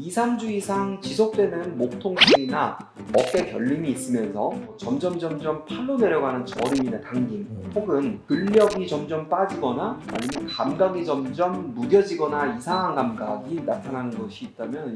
2, 3주 이상 지속되는 목 통증이나 어깨 결림이 있으면서 점점 팔로 내려가는 저림이나 당김, 혹은 근력이 점점 빠지거나 아니면 감각이 점점 무뎌지거나 이상한 감각이 나타나는 것이 있다면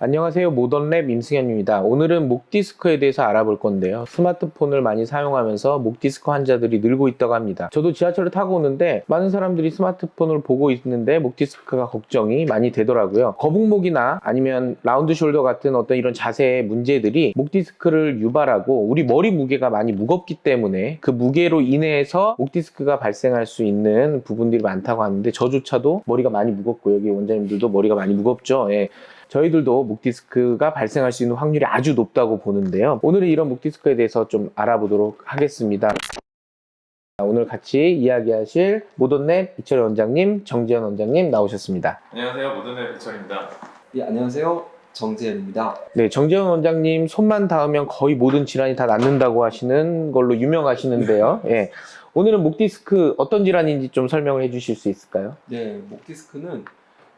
안녕하세요. 모던랩 임승현입니다. 오늘은 목 디스크에 대해서 알아볼 건데요. 스마트폰을 많이 사용하면서 목 디스크 환자들이 늘고 있다고 합니다. 저도 지하철을 타고 오는데 많은 사람들이 스마트폰을 보고 있는데 목 디스크가 걱정이 많이 되더라고요. 거북목이나 아니면 라운드 숄더 같은 어떤 이런 자세의 문제들이 목 디스크를 유발하고 우리 머리 무게가 많이 무겁기 때문에 그 무게로 인해서 목 디스크가 발생할 수 있는 부분들이 많다고 하는데 저조차도 머리가 많이 무겁고 여기 원장님들도 머리가 많이 무겁죠. 예. 저희들도 목 디스크가 발생할 수 있는 확률이 아주 높다고 보는데요. 오늘은 이런 목 디스크에 대해서 좀 알아보도록 하겠습니다. 오늘 같이 이야기하실 모던랩 이철 원장님, 정지현 원장님 나오셨습니다. 안녕하세요. 모던랩 이철입니다. 예, 안녕하세요. 정재현입니다. 네, 정지현 원장님 손만 닿으면 거의 모든 질환이 다 낫는다고 하시는 걸로 유명하시는데요. 예. 오늘은 목 디스크 어떤 질환인지 좀 설명을 해주실 수 있을까요? 네, 목 디스크는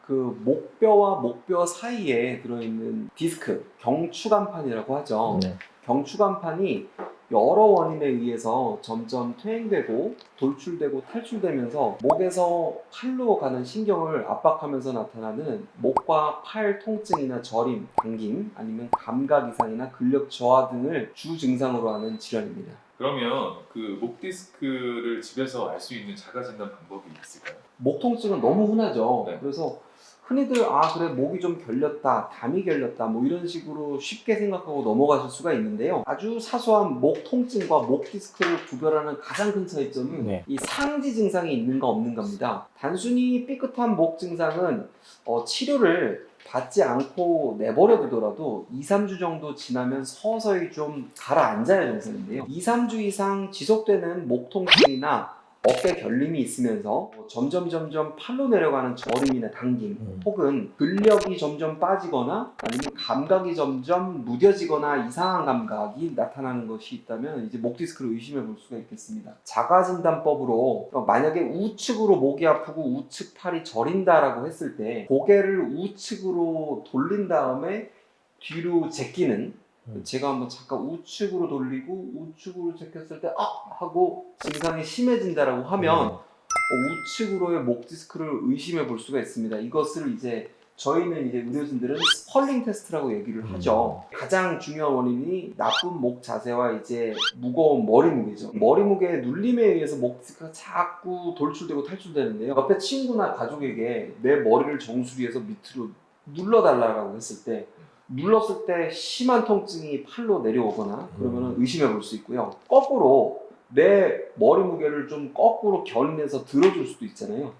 그 목뼈와 목뼈 사이에 들어있는 디스크, 경추간판이라고 하죠. 네. 경추간판이 여러 원인에 의해서 점점 퇴행되고 돌출되고 탈출되면서 목에서 팔로 가는 신경을 압박하면서 나타나는 목과 팔 통증이나 저림, 당김, 아니면 감각 이상이나 근력 저하 등을 주 증상으로 하는 질환입니다. 그러면 그 목 디스크를 집에서 알 수 있는 자가 진단 방법이 있을까요? 목 통증은 너무 흔하죠. 네. 그래서 흔히들 그래 목이 좀 결렸다, 담이 결렸다 뭐 이런 식으로 쉽게 생각하고 넘어가실 수가 있는데요. 아주 사소한 목 통증과 목 디스크를 구별하는 가장 큰 차이점은 네. 이 상지 증상이 있는가 없는가입니다. 단순히 삐끗한 목 증상은 치료를 받지 않고 내버려 두더라도 2, 3주 정도 지나면 서서히 좀 가라앉아야 정상인데요. 2, 3주 이상 지속되는 목 통증이나 어깨 결림이 있으면서 점점 팔로 내려가는 저림이나 당김, 혹은 근력이 점점 빠지거나 아니면 감각이 점점 무뎌지거나 이상한 감각이 나타나는 것이 있다면 이제 목 디스크를 의심해 볼 수가 있겠습니다. 자가진단법으로 만약에 우측으로 목이 아프고 우측 팔이 저린다라고 했을 때 고개를 우측으로 돌린 다음에 뒤로 제끼는, 제가 한번 잠깐 우측으로 돌리고 우측으로 제꼈을 때 하고 증상이 심해진다라고 하면 우측으로의 목 디스크를 의심해 볼 수가 있습니다. 이것을 이제 저희는 이제 의료진들은 스펄링 테스트라고 얘기를 하죠. 가장 중요한 원인이 나쁜 목 자세와 이제 무거운 머리 무게죠. 머리 무게의 눌림에 의해서 목 디스크가 자꾸 돌출되고 탈출되는데요. 옆에 친구나 가족에게 내 머리를 정수리에서 밑으로 눌러달라고 했을 때 눌렀을 때 심한 통증이 팔로 내려오거나 그러면 의심해 볼 수 있고요. 거꾸로 내 머리 무게를 좀 거꾸로 견인해서 들어줄 수도 있잖아요.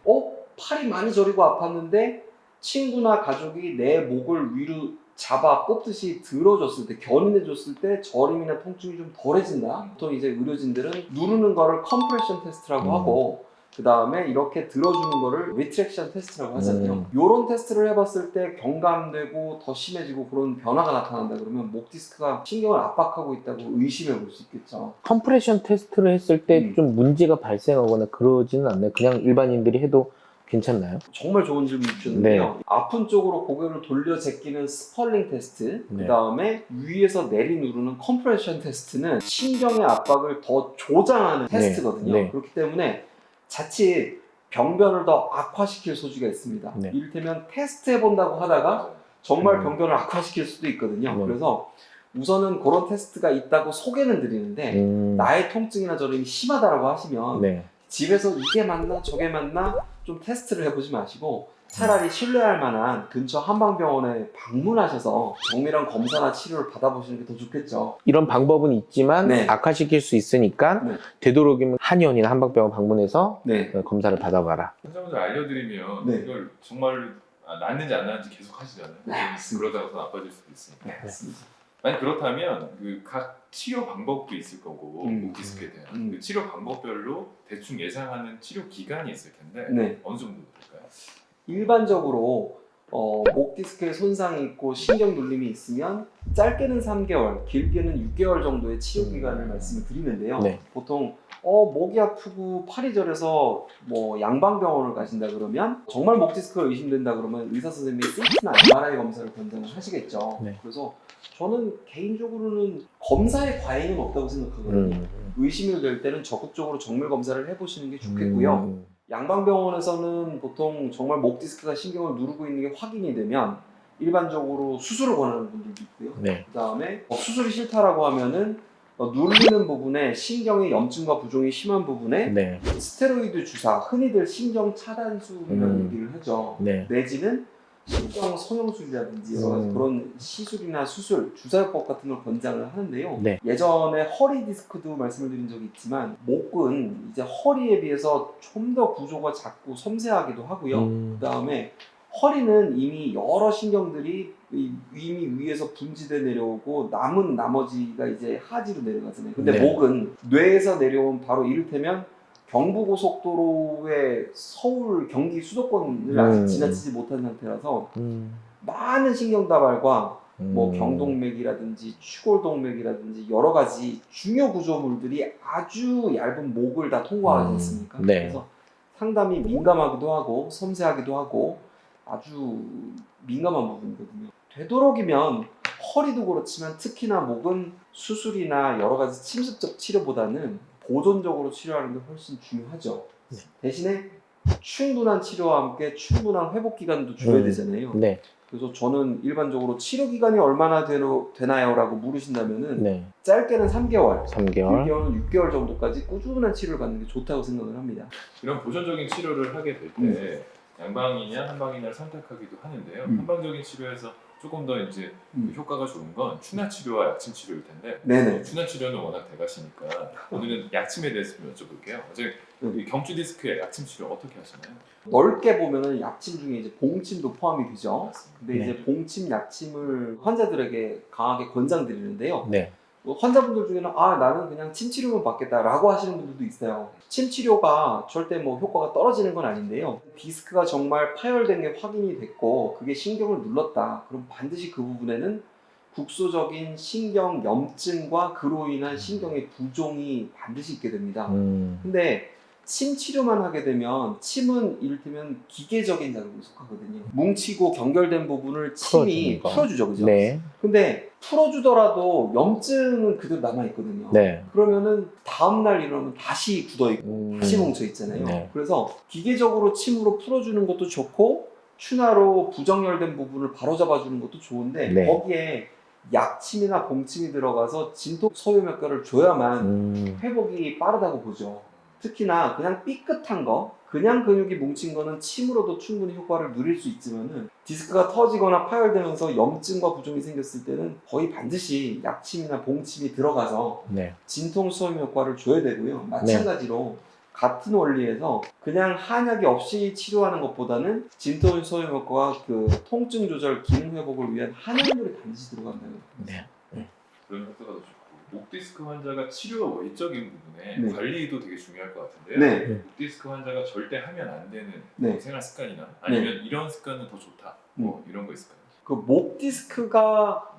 팔이 많이 저리고 아팠는데 친구나 가족이 내 목을 위로 잡아 꼽듯이 들어줬을 때, 견인해줬을 때 저림이나 통증이 좀 덜해진다. 보통 이제 의료진들은 누르는 거를 컴프레션 테스트라고 하고 그 다음에 이렇게 들어주는 거를 리트랙션 테스트라고 하잖아요. 이런 테스트를 해봤을 때 경감되고 더 심해지고 그런 변화가 나타난다 그러면 목 디스크가 신경을 압박하고 있다고 의심해 볼 수 있겠죠. 컴프레션 테스트를 했을 때 좀 문제가 발생하거나 그러지는 않나요? 그냥 일반인들이 해도 괜찮나요? 정말 좋은 질문 주셨는데요. 아픈 쪽으로 고개를 돌려 제끼는 스펄링 테스트, 그 다음에 위에서 내리 누르는 컴프레션 테스트는 신경의 압박을 더 조장하는 테스트거든요. 그렇기 때문에 자칫 병변을 더 악화시킬 소지가 있습니다. 이를테면 테스트 해본다고 하다가 정말 병변을 악화시킬 수도 있거든요. 그래서 우선은 그런 테스트가 있다고 소개는 드리는데 나의 통증이나 저림이 심하다고 하시면 집에서 이게 맞나 저게 맞나 좀 테스트를 해보지 마시고 차라리 신뢰할 만한 근처 한방병원에 방문하셔서 정밀한 검사나 치료를 받아보시는 게 더 좋겠죠. 이런 방법은 있지만 악화시킬 수 있으니까 되도록이면 한의원이나 한방병원 방문해서 검사를 받아봐라. 환자분들 알려드리면 이걸 정말 낫는지 안 낫는지 계속 하시잖아요. 그러다가 더 나빠질 수도 있으니까. 맞습니다. 만약 그렇다면 그 각 치료 방법도 있을 거고 목 디스크에 대한 그 치료 방법별로 대충 예상하는 치료 기간이 있을 텐데 어느 정도 될까요? 일반적으로 목 디스크에 손상이 있고 신경 눌림이 있으면 짧게는 3개월, 길게는 6개월 정도의 치료 기간을 말씀을 드리는데요. 보통 목이 아프고 팔이 저려서 뭐 양방병원을 가신다 그러면 정말 목 디스크가 의심된다 그러면 의사 선생님이 CT나 MRI 검사를 권장을 하시겠죠. 네. 그래서 저는 개인적으로는 검사에 과잉은 없다고 생각하거든요. 의심이 될 때는 적극적으로 정밀 검사를 해보시는 게 좋겠고요. 양방병원에서는 보통 정말 목 디스크가 신경을 누르고 있는 게 확인이 되면 일반적으로 수술을 권하는 분들도 있고요. 네. 그 다음에 수술이 싫다라고 하면은 누르는 부분에 신경의 염증과 부종이 심한 부분에 네. 스테로이드 주사, 흔히들 신경 차단술이라는 얘기를 하죠. 네. 내지는 신경 성형술이라든지 여러 가지 그런 시술이나 수술, 주사요법 같은 걸 권장을 하는데요. 네. 예전에 허리 디스크도 말씀을 드린 적이 있지만 목은 이제 허리에 비해서 좀 더 구조가 작고 섬세하기도 하고요. 그 다음에 허리는 이미 여러 신경들이 이미 위에서 분지돼 내려오고 남은 나머지가 이제 하지로 내려가잖아요. 근데 네. 목은 뇌에서 내려온 바로 이를테면 경부고속도로의 서울 경기 수도권을 아직 지나치지 못한 상태라서 많은 신경다발과 뭐 경동맥이라든지 추골동맥이라든지 여러 가지 중요 구조물들이 아주 얇은 목을 다 통과하지 않습니까? 네. 그래서 상당히 민감하기도 하고 섬세하기도 하고 아주 민감한 부분이거든요. 되도록이면 허리도 그렇지만 특히나 목은 수술이나 여러 가지 침습적 치료보다는 보존적으로 치료하는 게 훨씬 중요하죠. 네. 대신에 충분한 치료와 함께 충분한 회복 기간도 줘야 되잖아요. 네. 그래서 저는 일반적으로 치료 기간이 얼마나 되나요? 라고 물으신다면은 네. 짧게는 3개월, 3개월, 길게는 6개월 정도까지 꾸준한 치료를 받는 게 좋다고 생각을 합니다. 이런 보존적인 치료를 하게 될 때 양방이냐 한방이냐를 선택하기도 하는데요. 한방적인 치료에서 조금 더 이제 효과가 좋은 건 추나 치료와 약침 치료일 텐데 네네. 추나 치료는 워낙 대가시니까 오늘은 약침에 대해서 좀 여쭤볼게요. 이 경추 디스크의 약침 치료 어떻게 하시나요? 넓게 보면은 약침 중에 이제 봉침도 포함이 되죠. 맞습니다. 근데 네. 이제 봉침 약침을 환자들에게 강하게 권장드리는데요. 네. 환자분들 중에는 나는 그냥 침 치료만 받겠다라고 하시는 분들도 있어요. 침 치료가 절대 뭐 효과가 떨어지는 건 아닌데요. 디스크가 정말 파열된 게 확인이 됐고 그게 신경을 눌렀다. 그럼 반드시 그 부분에는 국소적인 신경 염증과 그로 인한 신경의 부종이 반드시 있게 됩니다. 근데 침 치료만 하게 되면 침은 이를테면 기계적인 작업에 속하거든요. 뭉치고 경결된 부분을 침이 풀어주죠, 그죠? 네. 근데 풀어주더라도 염증은 그대로 남아있거든요. 네. 그러면은 다음날 일어나면 다시 굳어있고 다시 뭉쳐있잖아요. 네. 그래서 기계적으로 침으로 풀어주는 것도 좋고 추나로 부정열된 부분을 바로잡아주는 것도 좋은데 네. 거기에 약침이나 봉침이 들어가서 진통 소요효과를 줘야만 회복이 빠르다고 보죠. 특히나 그냥 삐끗한 거, 그냥 근육이 뭉친 거는 침으로도 충분히 효과를 누릴 수 있지만은 디스크가 터지거나 파열되면서 염증과 부종이 생겼을 때는 거의 반드시 약침이나 봉침이 들어가서 네. 진통 소염 효과를 줘야 되고요. 마찬가지로 같은 원리에서 그냥 한약이 없이 치료하는 것보다는 진통 소염 효과와 그 통증 조절, 기능 회복을 위한 한약물이 반드시 들어간다는 거예요. 네. 그런 효과가 더 좋고 목 디스크 환자가 치료 외적인 부분에 네. 관리도 되게 중요할 것 같은데요. 네. 목 디스크 환자가 절대 하면 안 되는 네. 생활 습관이나 아니면 이런 습관은 더 좋다. 뭐 이런 거 있을까요? 그 목 디스크가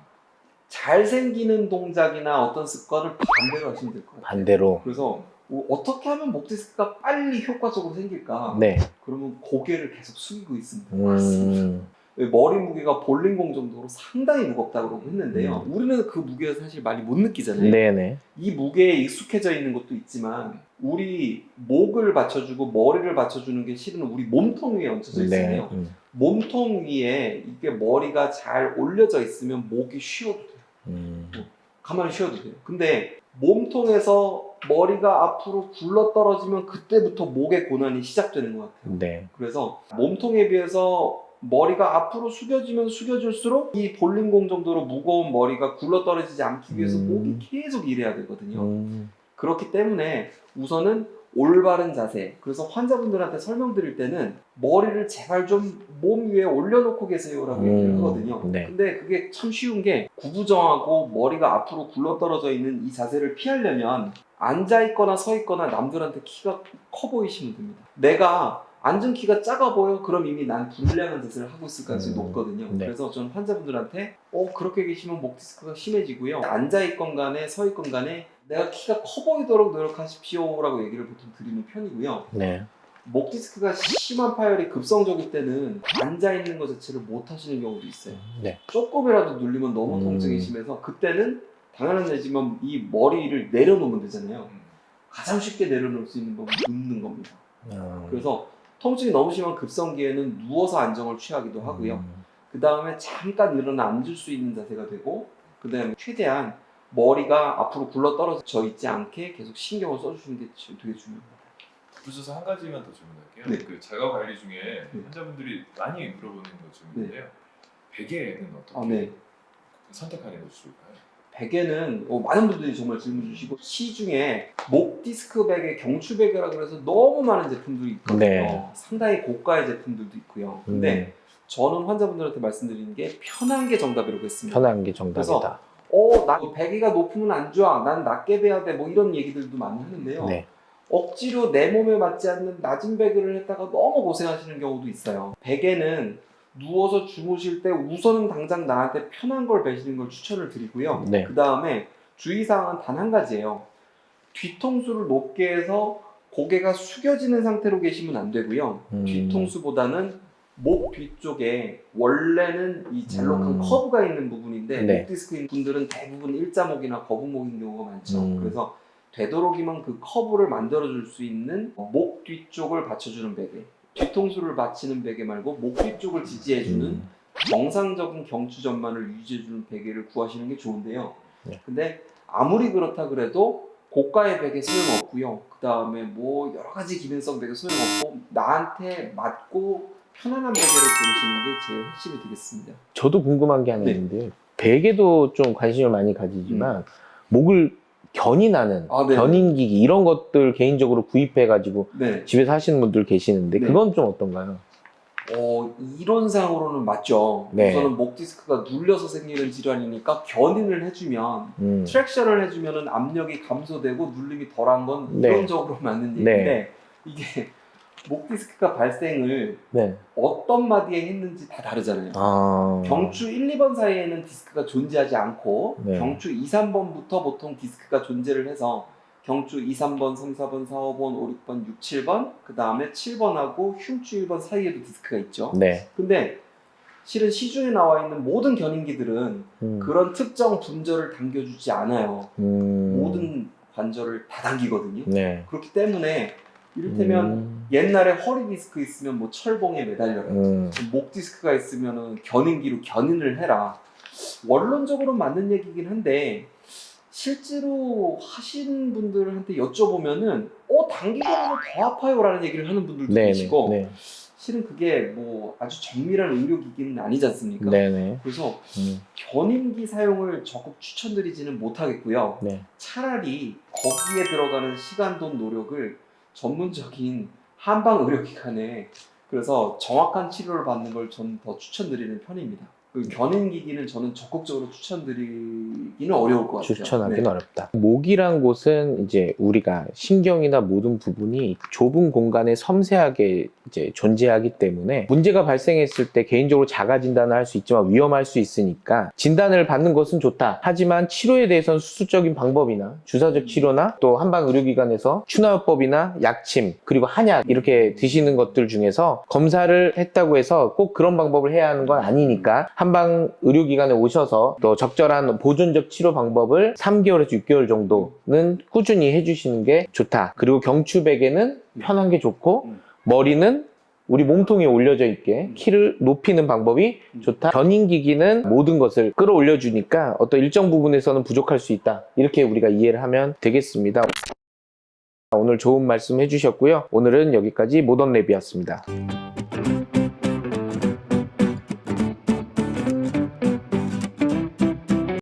잘 생기는 동작이나 어떤 습관을 반대로 하시면 될 것 같아요. 반대로. 그래서 어떻게 하면 목 디스크가 빨리 효과적으로 생길까? 네. 그러면 고개를 계속 숙이고 있으면 될 것 같습니다. 머리 무게가 볼링공 정도로 상당히 무겁다고 했는데요. 우리는 그 무게를 사실 많이 못 느끼잖아요. 네네. 이 무게에 익숙해져 있는 것도 있지만 우리 목을 받쳐주고 머리를 받쳐주는 게 실은 우리 몸통 위에 얹혀져 있잖아요. 네. 몸통 위에 이게 머리가 잘 올려져 있으면 목이 쉬어도 돼요. 가만히 쉬어도 돼요. 근데 몸통에서 머리가 앞으로 굴러 떨어지면 그때부터 목의 고난이 시작되는 것 같아요. 네. 그래서 몸통에 비해서 머리가 앞으로 숙여지면 숙여질수록 이 볼링공 정도로 무거운 머리가 굴러 떨어지지 않기 위해서 목이 계속 일해야 되거든요. 그렇기 때문에 우선은 올바른 자세. 그래서 환자분들한테 설명드릴 때는 머리를 제발 좀 몸 위에 올려놓고 계세요라고 얘기를 하거든요. 네. 근데 그게 참 쉬운 게 구부정하고 머리가 앞으로 굴러떨어져 있는 이 자세를 피하려면 앉아있거나 서있거나 남들한테 키가 커 보이시면 됩니다. 내가 앉은 키가 작아 보여? 그럼 이미 난 불량한 자세를 하고 있을 가능성이 높거든요. 네. 그래서 저는 환자분들한테 그렇게 계시면 목 디스크가 심해지고요. 앉아있건 간에 서있건 간에 내가 키가 커 보이도록 노력하십시오라고 얘기를 보통 드리는 편이고요. 네. 목 디스크가 심한 파열이 급성적일 때는 앉아 있는 것 자체를 못 하시는 경우도 있어요. 네. 조금이라도 눌리면 너무 통증이 심해서 그때는 당연한 얘기지만 이 머리를 내려놓으면 되잖아요. 가장 쉽게 내려놓을 수 있는 방법은 눕는 겁니다. 그래서 통증이 너무 심한 급성기에는 누워서 안정을 취하기도 하고요. 그 다음에 잠깐 일어나 앉을 수 있는 자세가 되고, 그 다음에 최대한 머리가 앞으로 굴러 떨어져 있지 않게 계속 신경을 써주시는 게 되게 중요합니다. 붙여서 한 가지만 더 질문할게요. 네. 그 자가 관리 중에 환자분들이 많이 물어보는 거 질문인데요. 베개는 어떻게 선택하는 것이 좋을까요? 베개는 많은 분들이 정말 질문 주시고, 시중에 목 디스크 베개, 경추 베개라 그래서 너무 많은 제품들이 있거든요. 네. 상당히 고가의 제품들도 있고요. 근데 저는 환자분들한테 말씀드리는 게 편한 게 정답이라고 했습니다. 편한 게 정답이다. 나 베개가 높으면 안 좋아, 난 낮게 베야 돼, 뭐 이런 얘기들도 많이 하는데요. 네. 억지로 내 몸에 맞지 않는 낮은 베개를 했다가 너무 고생하시는 경우도 있어요. 베개는 누워서 주무실 때 우선은 당장 나한테 편한 걸 베시는 걸 추천을 드리고요. 네. 그 다음에 주의사항은 단 한 가지예요. 뒤통수를 높게 해서 고개가 숙여지는 상태로 계시면 안 되고요. 뒤통수보다는 목 뒤쪽에 원래는 이 젤록한 커브가 있는 부분인데 목 디스크인 분들은 대부분 일자목이나 거북목인 경우가 많죠. 그래서 되도록이면 그 커브를 만들어줄 수 있는 목 뒤쪽을 받쳐주는 베개, 뒤통수를 받치는 베개 말고 목 뒤쪽을 지지해주는 정상적인 경추 전만을 유지해주는 베개를 구하시는 게 좋은데요. 근데 아무리 그렇다 그래도 고가의 베개 소용없고요. 그 다음에 뭐 여러 가지 기능성 베개 소용없고 나한테 맞고 편안한 베개를 고르시는 게 제일 핵심이 되겠습니다. 저도 궁금한 게 하나 있는데요. 베개도 좀 관심을 많이 가지지만 목을 견인하는 견인기기 이런 것들 개인적으로 구입해가지고 집에서 하시는 분들 계시는데 그건 좀 어떤가요? 이론상으로는 맞죠. 우선은 목 디스크가 눌려서 생기는 질환이니까 견인을 해주면 트랙션을 해주면 압력이 감소되고 눌림이 덜한 건 이론적으로 맞는 얘기인데 이게 목 디스크가 발생을 어떤 마디에 했는지 다 다르잖아요. 경추 1, 2번 사이에는 디스크가 존재하지 않고 경추 2, 3번부터 보통 디스크가 존재를 해서 경추 2, 3번, 3, 4번, 4, 5번, 5, 6번, 6, 7번 그 다음에 7번하고 흉추 1번 사이에도 디스크가 있죠. 근데 실은 시중에 나와 있는 모든 견인기들은 그런 특정 분절을 당겨주지 않아요. 모든 관절을 다 당기거든요. 그렇기 때문에 이를테면 옛날에 허리 디스크 있으면 뭐 철봉에 매달려라, 목 디스크가 있으면 견인기로 견인을 해라. 원론적으로 맞는 얘기긴 한데 실제로 하신 분들한테 여쭤보면은 당기고 하면 더 아파요라는 얘기를 하는 분들도 계시고 실은 그게 뭐 아주 정밀한 의료기기는 아니지 않습니까? 그래서 견인기 사용을 적극 추천드리지는 못하겠고요. 차라리 거기에 들어가는 시간, 돈, 노력을 전문적인 한방 의료기관에 그래서 정확한 치료를 받는 걸 저는 더 추천드리는 편입니다. 그 견인기기는 저는 적극적으로 추천드리기는 어려울 것 같아요. 추천하기는 어렵다. 목이란 곳은 이제 우리가 신경이나 모든 부분이 좁은 공간에 섬세하게 이제 존재하기 때문에 문제가 발생했을 때 개인적으로 자가 진단을 할 수 있지만 위험할 수 있으니까 진단을 받는 것은 좋다. 하지만 치료에 대해서는 수술적인 방법이나 주사적 치료나 또 한방 의료기관에서 추나요법이나 약침 그리고 한약 이렇게 드시는 것들 중에서 검사를 했다고 해서 꼭 그런 방법을 해야 하는 건 아니니까 한방 의료기관에 오셔서 또 적절한 보존적 치료 방법을 3개월에서 6개월 정도는 꾸준히 해주시는 게 좋다. 그리고 경추베개는 편한 게 좋고 머리는 우리 몸통에 올려져 있게 키를 높이는 방법이 좋다. 견인기기는 모든 것을 끌어올려 주니까 어떤 일정 부분에서는 부족할 수 있다. 이렇게 우리가 이해를 하면 되겠습니다. 오늘 좋은 말씀 해주셨고요. 오늘은 여기까지 모던랩이었습니다.